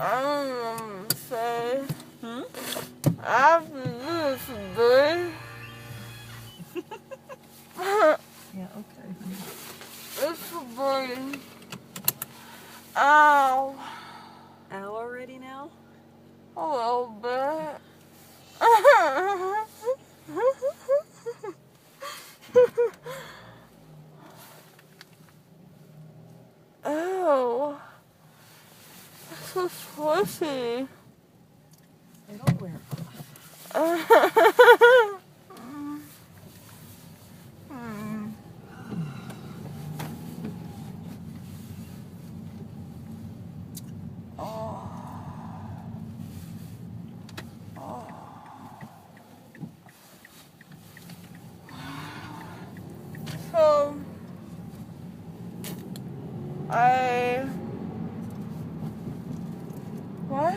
I don't know what to say. I have to do this today. Yeah, okay. It's a brain. Ow. Ow already now? A little bit. Ew. That's so squishy. It'll wear off. So, what?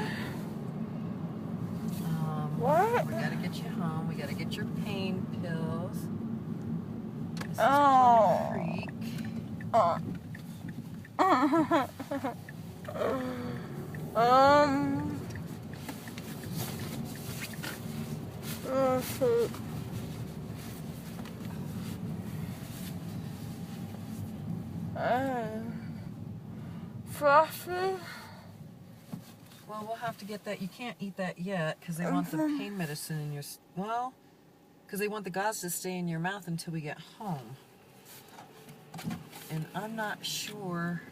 What? We gotta get you home. We gotta get your pain pills. This is Oh. Plum Creek. Let's see. Frosty? Well, we'll have to get that. You can't eat that yet because they want the pain medicine in your... Well, because they want the gauze to stay in your mouth until we get home. And I'm not sure...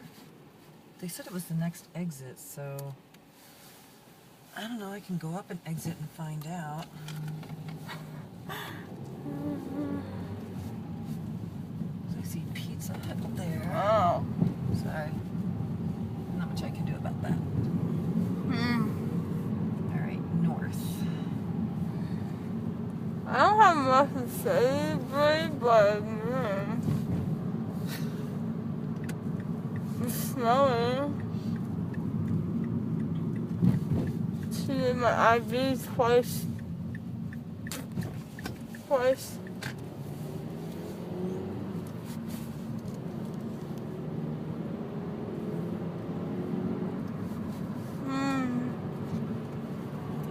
They said it was the next exit, so... I don't know. I can go up and exit and find out. So I see Pizza Hut there. Oh. Sorry. Not much I can do about that. Alright, north. I don't have much to say, but it's snowing. She did my IVs twice.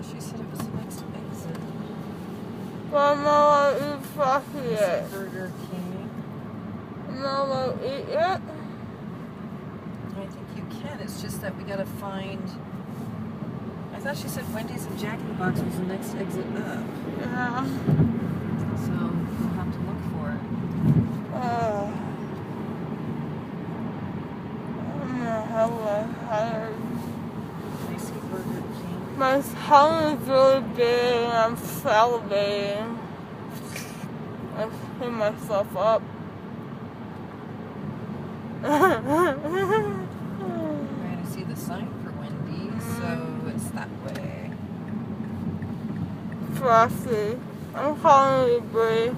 She said it was the next exit. But I'm not allowed to eat Frosty yet. Burger King. I'm not allowed to eat yet. I think you can. It's just that we gotta find... I thought she said Wendy's and Jack in the Box was the next exit up. Yeah. So we'll have to look for it. I'm hella tired. I see Burger King. My tongue is really big and I'm salivating. I clean myself up. Right, I see the sign for Wendy's, so it's that way. Frosty. I'm calling you Brie.